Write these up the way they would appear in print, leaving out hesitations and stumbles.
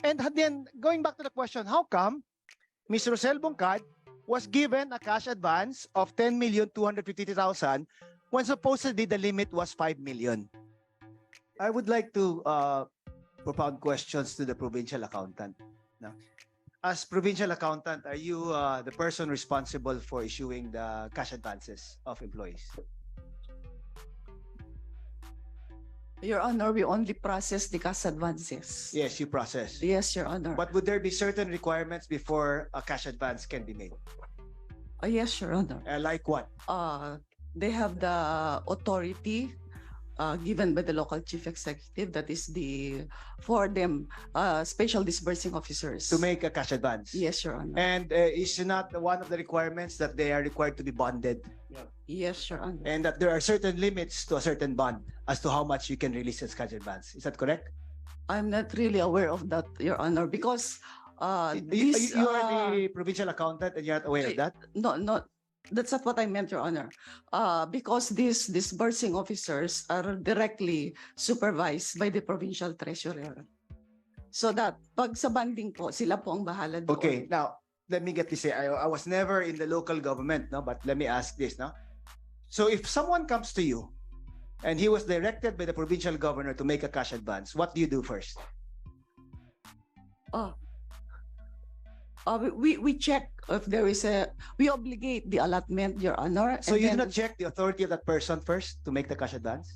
And then, going back to the question, how come Ms. Rosel Bungkad was given a cash advance of 10,253,000 when supposedly the limit was 5 million? I would like to propound questions to the provincial accountant. Now, as provincial accountant, are you the person responsible for issuing the cash advances of employees? Your Honor, we only process the cash advances. Yes, you process. Yes, Your Honor. But would there be certain requirements before a cash advance can be made? Yes, Your Honor. Like what? They have the authority given by the local chief executive, that is for them, special disbursing officers. To make a cash advance? Yes, Your Honor. And is not one of the requirements that they are required to be bonded? Yes, Your Honor. And that there are certain limits to a certain bond as to how much you can release as cash advance. Is that correct? I'm not really aware of that, Your Honor, because you are the provincial accountant and you're not aware of that? No, that's not what I meant, Your Honor. Because these disbursing officers are directly supervised by the provincial treasurer. So that pag sa banding po, sila po ang bahala doon. Okay, now let me get this. I was never in the local government, no, but let me ask this, no. So if someone comes to you and he was directed by the provincial governor to make a cash advance, what do you do first? We check if there is we obligate the allotment, Your Honor. So you do not check the authority of that person first to make the cash advance?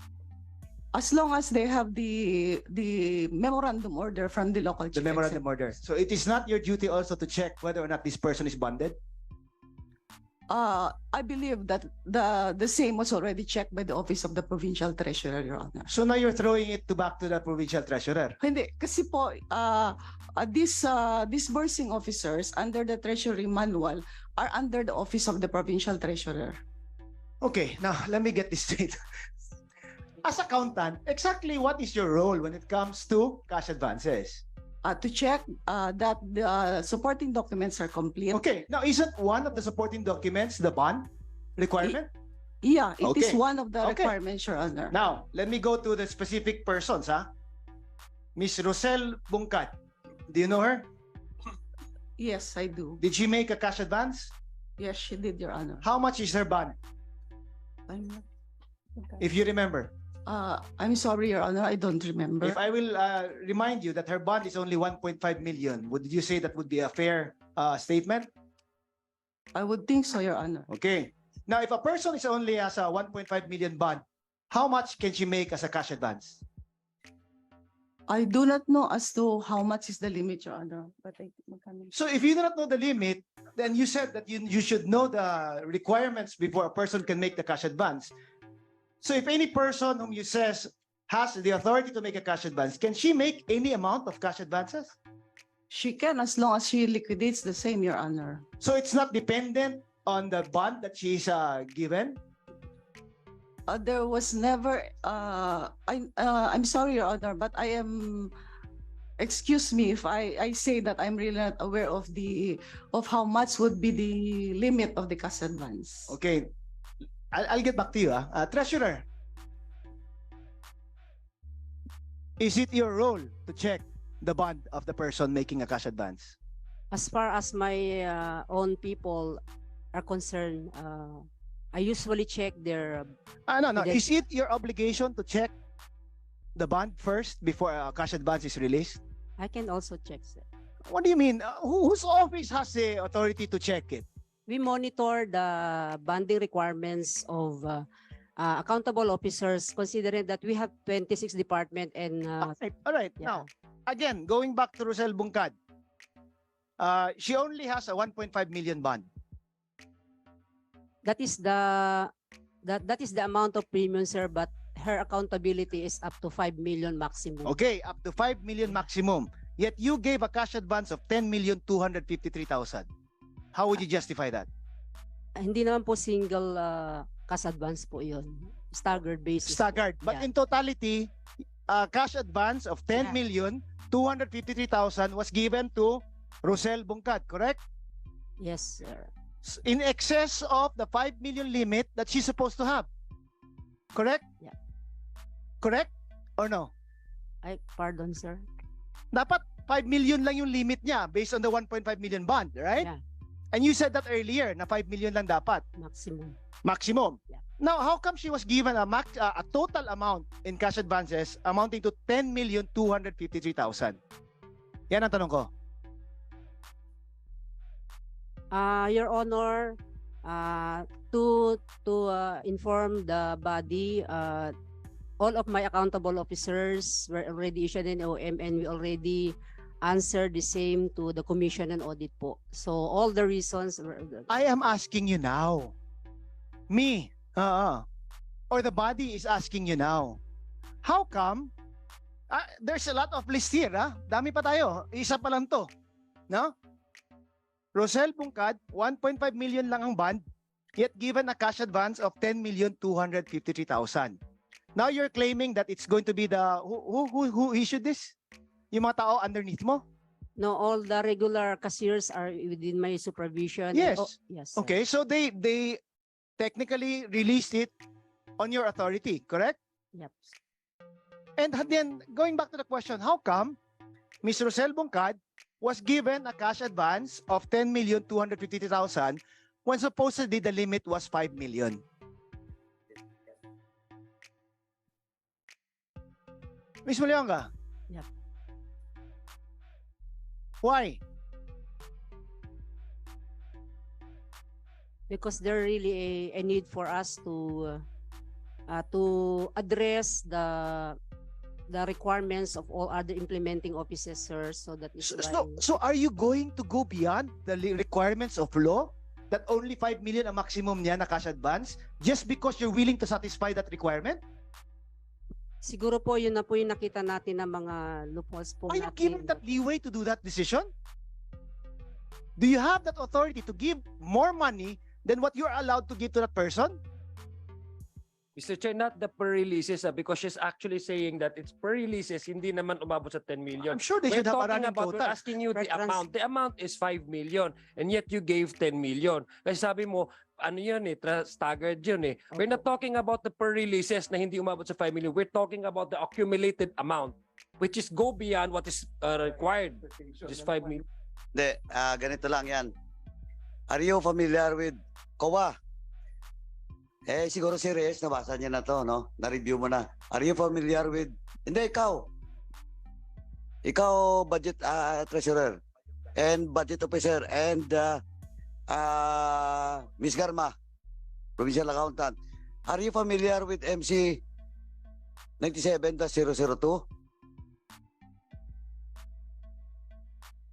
As long as they have the memorandum order from the local chief. The memorandum order. So it is not your duty also to check whether or not this person is bonded? I believe that the same was already checked by the office of the provincial treasurer, Your Honor. So now you're throwing it back to the provincial treasurer? Hindi, kasi po, these disbursing officers under the treasury manual are under the office of the provincial treasurer. Okay, now let me get this straight. As accountant, exactly what is your role when it comes to cash advances? To check that the supporting documents are complete. Okay, now isn't one of the supporting documents the bond requirement? Yeah, it is Okay. one of the Okay. requirements, Your Honor. Now, let me go to the specific persons, Miss Rosel Bungkad. Do you know her? Yes, I do. Did she make a cash advance? Yes, she did, Your Honor. How much is her bond, I'm not- if you remember? I'm sorry, Your Honor, I don't remember. If I will remind you that her bond is only 1.5 million, would you say that would be a fair statement? I would think so, Your Honor. Okay. Now, if a person is only has a 1.5 million bond, how much can she make as a cash advance? I do not know as to how much is the limit, Your Honor. But So if you do not know the limit, then you said that you should know the requirements before a person can make the cash advance. So if any person whom you says has the authority to make a cash advance, can she make any amount of cash advances? she can, as long as she liquidates the same, Your Honor. So it's not dependent on the bond that she's given? There was never. I'm sorry, Your Honor, but I am. Excuse me if I say that I'm really not aware of how much would be the limit of the cash advance. Okay. I'll get back to you. Treasurer, is it your role to check the bond of the person making a cash advance? As far as my own people are concerned, I usually check their. No. Yes. Is it your obligation to check the bond first before a cash advance is released? I can also check, sir. What do you mean? Whose office has the authority to check it? We monitor the bonding requirements of accountable officers, considering that we have 26 department and All right. yeah. Now, again, going back to Rosel Bungkad, she only has a 1.5 million bond. that is the amount of premium, sir, but her accountability is up to 5 million maximum. Okay, up to 5 million maximum. Yet you gave a cash advance of 10,253,000. How would you justify that? Hindi naman po single cash advance po yun. Staggered basis. Staggered. But Yeah. in totality, cash advance of 10,253,000 was given to Rosel Bungkad, correct? Yes, sir. In excess of the 5 million limit that she's supposed to have. Correct? Yeah. Correct? Or no? Pardon, sir. Dapat 5 million lang yung limit niya based on the 1.5 million bond, right? Yeah. And you said that earlier na 5 million lang dapat, Maximum. maximum. Yeah. Now, how come she was given a total amount in cash advances amounting to 10,253,000? Yan ang tanong ko. Your Honor, to inform the body, all of my accountable officers were already issued an OM, and we already answered the same to the Commission and Audit po. So all the reasons were, I am asking you now. Me, or the body is asking you now. How come? There's a lot of list here, Dami pa tayo. Isa pa lang to. No? Rosel Bungkad, 1.5 million lang ang bond, yet given a cash advance of 10,253,000. Now you're claiming that it's going to be the who issued this? Yung mga tao underneath mo? no, all the regular cashiers are within my supervision. Yes. Yes. Sir. Okay, so they technically released it on your authority, correct? Yep. And then going back to the question, how come Ms. Rosel Bungkad was given a cash advance of 10,253,000 when supposedly the limit was 5 million? Ms. Mulionga? Yep. Why? Because there really a need for us to address the requirements of all other implementing officers, so that is So are you going to go beyond the requirements of law that only 5 million ang maximum niya na cash advance just because you're willing to satisfy that requirement? siguro po yun na po yung nakita natin ng mga loopholes po Are you natin. given that leeway to do that decision? Do you have that authority to give more money than what you're allowed to give to that person? Mr. Chair, not the per releases because she's actually saying that it's per releases, hindi naman umabot sa 10 million. I'm sure they We're should have a talking running about, we're total. asking you the Reference. amount. The amount is 5 million and yet you gave 10 million. Kasi sabi mo, ano yun staggered yun eh. We're not talking about the per releases na hindi umabot sa 5 million. We're talking about the accumulated amount which is go beyond what is required, which is 5 million. Hindi, ganito lang yan. Are you familiar with COA? Siguro si Reyes, nabasa niya na to, no? Na-review mo na. Are you familiar with... Hindi, ikaw. Ikaw, budget treasurer and budget officer and Ms. Garma, provincial accountant. Are you familiar with MC 97-002?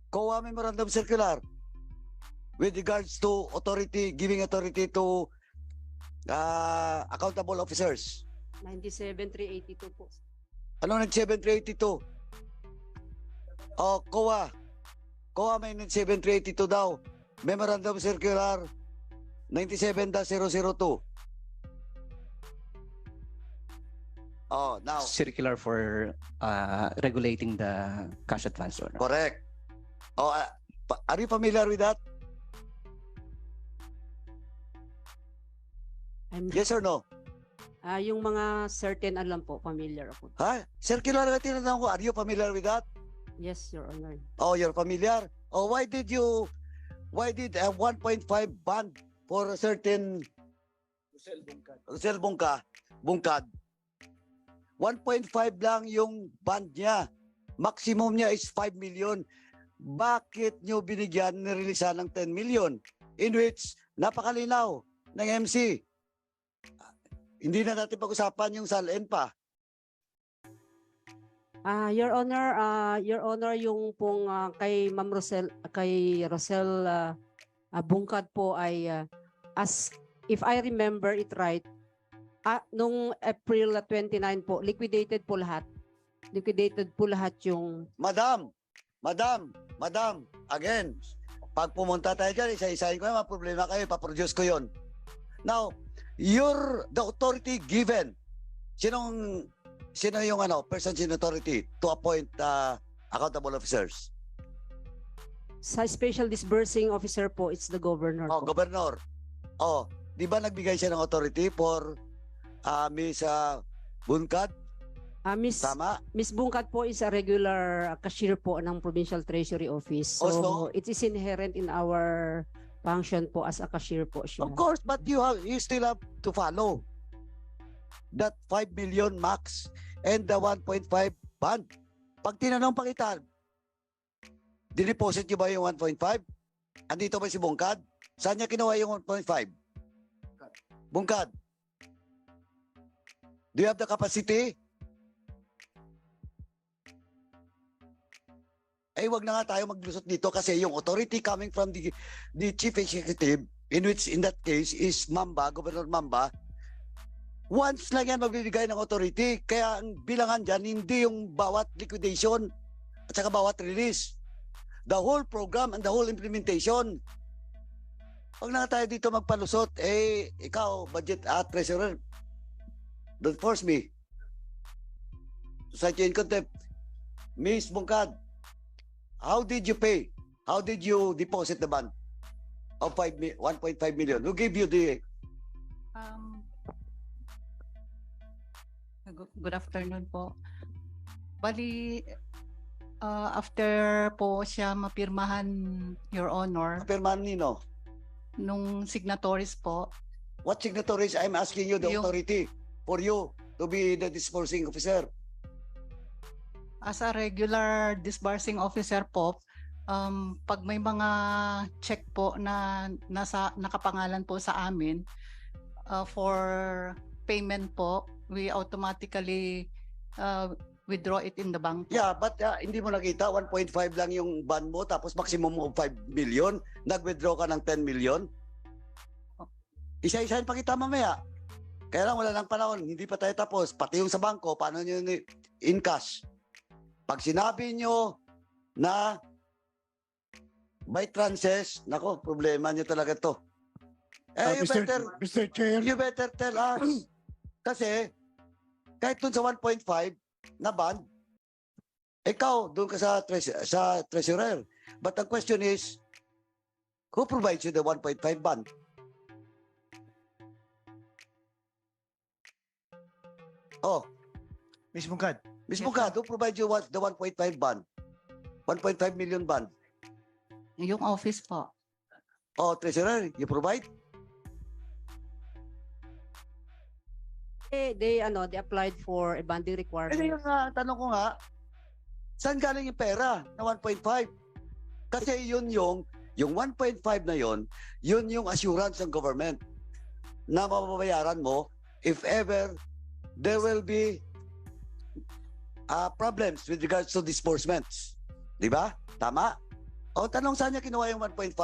COA Memorandum Circular with regards to authority, giving authority to accountable officers. 97,382 po. Ano 97,382? Oh, COA. COA may 97,382 daw. Memorandum Circular 97-002. Oh, now. Circular for regulating the cash advance order. Correct. Oh, are you familiar with that? Yes or no? Yung mga certain alam po, familiar ako. Ha? Circular na tinanong ko. Are you familiar with that? Yes, Your Honor. Oh, you're familiar? Oh, why did a 1.5 bond for a certain Rosel Bungkad 1.5 lang yung bond niya. Maximum niya is 5 million. Bakit nyo binigyan nireleasean ng 10 million? In which napakalinaw ng MC. Hindi na natin pag-usapan yung SALN pa. Your Honor, yung pong kay Ma'am Rosel, kay Rosel Bungkad po ay as if I remember it right, nung April 29 po, liquidated po lahat. Liquidated po lahat yung... Madam, again, pag pumunta tayo dyan, isa-isahin ko yung mga problema kayo, ipaproduce ko yon. Now, the authority given, sino yung person in authority to appoint accountable officers? Sa special disbursing officer po, it's the governor Oh, po. governor. Oh, di ba nagbigay siya ng authority for Ms. Bungkad? Tama? Miss Bungkat po is a regular cashier po ng Provincial Treasury Office. So Also? it is inherent in our function po as a cashier po siya. Of course, but you still have to follow that 5 million max and the 1.5 bond. Pag tinanong pa kita, dineposit niyo ba yung 1.5? Andito ba si Bungkad? Saan niya kinuha yung 1.5? Bungkad, do you have the capacity? Wag na nga tayo maglusot dito kasi yung authority coming from the chief executive, in which in that case is MAMBA, Governor MAMBA, once lang yan magbibigay ng authority. Kaya ang bilangan dyan, hindi yung bawat liquidation at saka bawat release. The whole program and the whole implementation. Huwag na nga tayo dito magpalusot. Ikaw, budget at treasurer, don't force me to cite you in contempt. Miss Bungkad, how did you pay? How did you deposit the bond of 1.5 million? Who gave you the... Good afternoon po. Bali, after po siya mapirmahan, Your Honor, Perman Nino? nung signatories po, What signatories? I'm asking you the Yung- authority for you to be the disbursing officer. as a regular disbursing officer po, pag may mga check po na nakapangalan po sa amin, for payment po, we automatically withdraw it in the bank. Yeah, but hindi mo nakita 1.5 lang yung bond mo tapos maximum of 5 million. Nag-withdraw ka ng 10 million. Isa-isahin pa kita mamaya. Kaya lang wala ng panahon, hindi pa tayo tapos. Pati yung sa bangko, paano nyo in cash? Pag sinabi nyo na by tranches, nako, problema nyo talaga to. Mr. Chair. You better tell us. Kasi, kahit dun sa 1.5 na bond, ikaw, dun ka sa treasurer. But the question is, who provides you the 1.5 bond? Oh, Miss Bungkad. Ms. Yes, Bungkad, who provides you the 1.5 bond? 1.5 million bond? Yung office po. Oh, treasurer, you provide? They applied for a bonding requirement. Yung tanong ko nga, saan galing yung pera na 1.5? Kasi yun yung 1.5 na yun yung assurance ng government na mababayaran mo if ever there will be problems with regards to disbursements. Di ba? Tama? O tanong saan niya kinuha yung 1.5?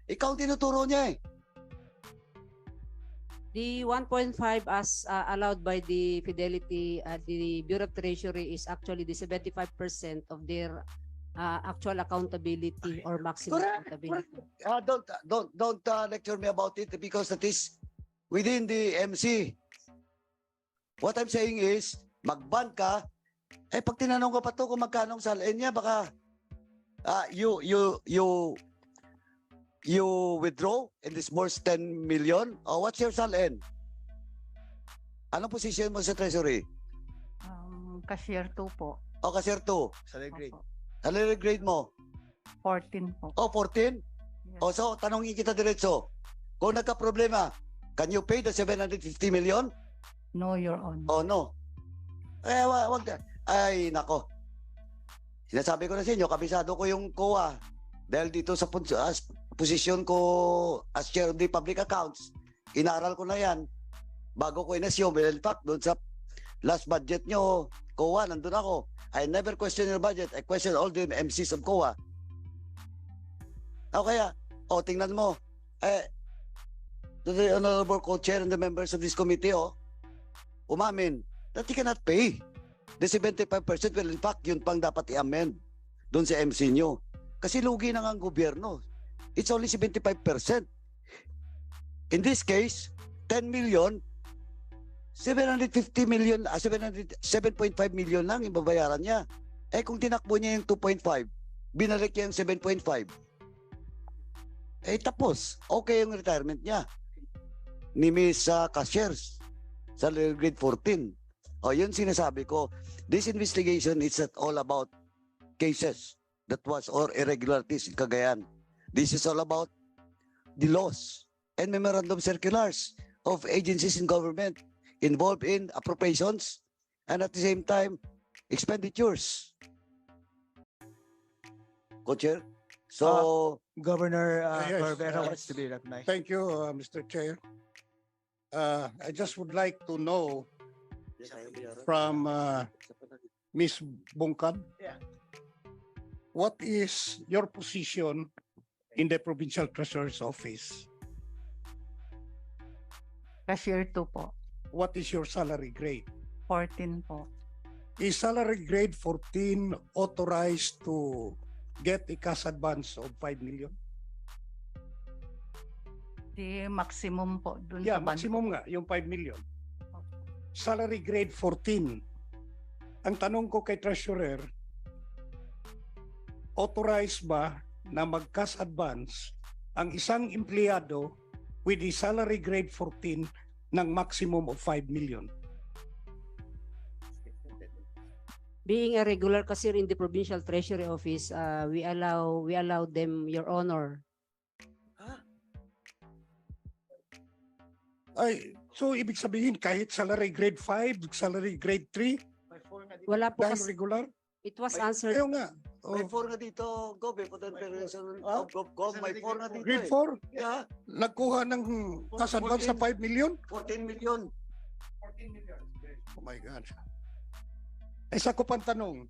Ikaw ang tinuturo niya eh. The 1.5 as allowed by the Fidelity, the Bureau of Treasury is actually the 75% of their actual accountability or maximum Correct. accountability. Don't lecture me about it because that is within the MC. What I'm saying is, mag-bond ka, pag tinanong ko pa to kung magkano ang salin niya, baka you withdraw and disburse 10 million? Oh, what's your salin? Anong position mo sa treasury? Cashier 2 po. O cashier 2? Salary grade. Opo. Salary grade mo? 14 po. O 14? Yes. O so, tanongin kita diretso. Kung nagka-problema, can you pay the 750 million? No, Your Honor. Oh, no. Wag na. Ay, nako. Sinasabi ko na sa inyo, kabisado ko yung COA. Dahil dito sa posisyon ko as chair of the public accounts, inaral ko na yan. Bago ko inassume. In fact, doon sa last budget nyo, COA, nandun ako. I never question your budget. I question all the MCs of COA. O kaya, tingnan mo. To the honorable co-chair and the members of this committee, umamin that he cannot pay. The 75% will in fact yun pang dapat i-amend doon sa MC nyo. Kasi lugi na nga ang gobyerno. It's only 75%. In this case, 10 million, 750 million, 7.5 million lang yung babayaran niya. Kung tinakbo niya yung 2.5, binalik niya yung 7.5. Tapos, okay yung retirement niya. Ni Miss Cashiers sa grade 14. O yun sinasabi ko. This investigation is not all about cases that was or irregularities in Cagayan. This is all about the laws and memorandum circulars of agencies in government involved in appropriations and at the same time expenditures. Co-chair? So, Governor Yes, Barbera wants to be recognized. Thank you, Mr. Chair. I just would like to know from Ms. Bungkad, Yeah. what is your position in the Provincial Treasurer's Office? Cashier 2 po. What is your salary grade? 14 po. Is salary grade 14 authorized to get a cash advance of 5 million? Di maximum po dun Yeah, sa ban. maximum nga, yung 5 million. Salary grade 14. Ang tanong ko kay Treasurer, authorized ba na mag-cash advance ang isang empleyado with a salary grade 14 ng maximum of 5 million? Being a regular cashier in the Provincial Treasury Office, we allow them, Your Honor. Ay, so ibig sabihin kahit salary grade 5, salary grade 3, Wala po dahil kasi, regular? it was answered. Ayaw nga. may Oh, 4 nga dito, Gob, Potent Federation of Gov, may 4 nga dito. grade eh. 4, Yeah, nagkuha ng cash advance sa 5 million? 14 million. Oh my God. Isa ko pang tanong,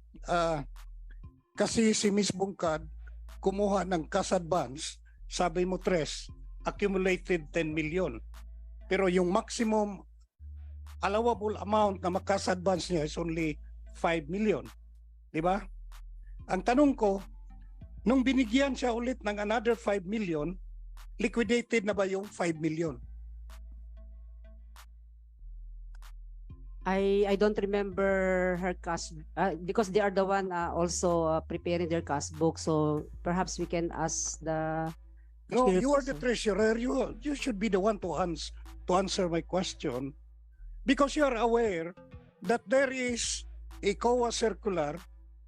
kasi si Ms. Bungkad kumuha ng cash advance, sabi mo Tres, accumulated 10 million. Pero yung maximum allowable amount na mag-cash advance niya is only 5 million. Di ba? Ang tanong ko, nung binigyan siya ulit ng another 5 million, liquidated na ba yung 5 million? I don't remember her cash because they are the one also preparing their cash book. So perhaps we can ask the. No, cashier you are the also. treasurer. You should be the one to answer my question, because you are aware that there is a COA circular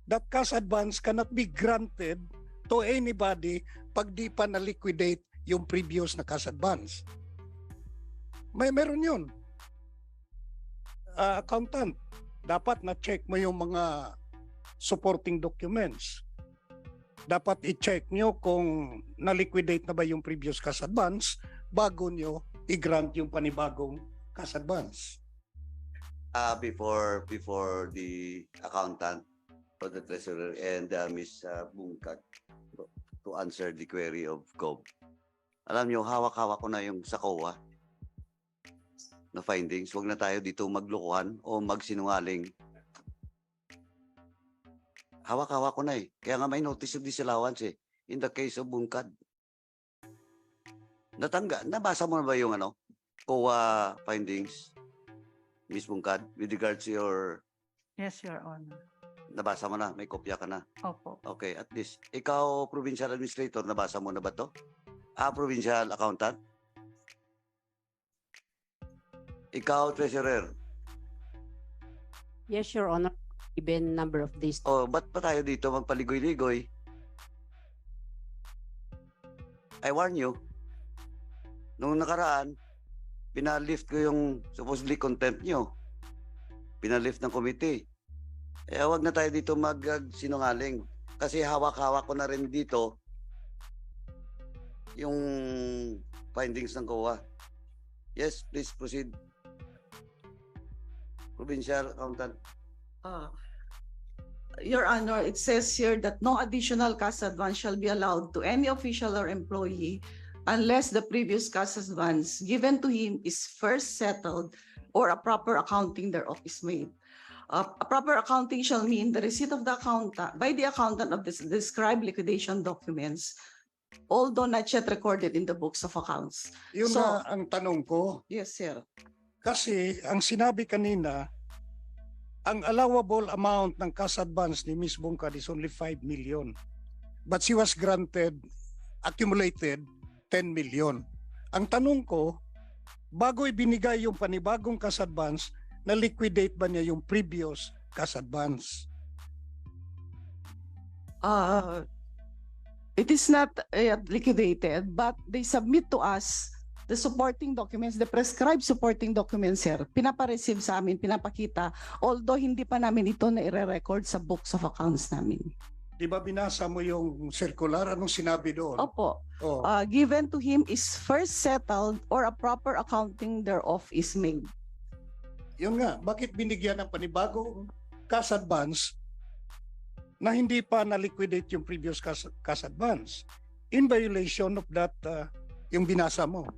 that cash advance cannot be granted to anybody pag di pa na-liquidate yung previous na cash advance. Meron yun. Accountant, dapat na-check mo yung mga supporting documents. Dapat i-check nyo kung na-liquidate na ba yung previous cash advance bago nyo i-grant yung panibagong cash advance. Before the accountant or the treasurer and Ms. Bungkad to answer the query of Gov. Alam nyo, hawak-hawak ko na yung sa COA na findings. Huwag na tayo dito maglokohan o magsinungaling. Hawak-hawak ko na eh. Kaya nga may notice of disallowance eh. In the case of Bungkad. Nabasa mo na ba yung COA findings, Ms. Bungkad, with regards to your, Yes, Your Honor. nabasa mo na, may kopya ka na. Opo. Okay, at least, ikaw, provincial administrator, nabasa mo na ba to? Provincial accountant? Ikaw, treasurer. Yes, Your Honor. Given number of days. O, ba't pa tayo dito magpaligoy-ligoy? I warn you, nung nakaraan, pinalift ko yung supposedly contempt nyo. Pinalift ng committee. Eh, wag na tayo dito mag-sinungaling. Kasi hawak-hawak ko na rin dito yung findings ng COA. Yes, please proceed. Provincial accountant. Your Honor, it says here that no additional cash advance shall be allowed to any official or employee unless the previous cash advance given to him is first settled or a proper accounting thereof is made. A proper accounting shall mean the receipt of the accountant by the accountant of the described liquidation documents, although not yet recorded in the books of accounts. Yun So- na ang tanong ko. Yes, sir. Kasi ang sinabi kanina, ang allowable amount ng cash advance ni Ms. Bungkad is only 5 million. But she was granted, accumulated 10 million. Ang tanong ko, bago ibinigay yung panibagong cash advance, na-liquidate ba niya yung previous cash advance? It is not yet liquidated, but they submit to us the supporting documents, the prescribed supporting documents, sir. Pinapareceive sa amin, pinapakita, although hindi pa namin ito na i-record sa books of accounts namin. Di ba binasa mo yung circular? Anong sinabi doon? Opo. Oh. Given to him is first settled or a proper accounting thereof is made. Yun nga, bakit binigyan ng panibagong cash advance na hindi pa na-liquidate yung previous cash advance in violation of that yung binasa mo?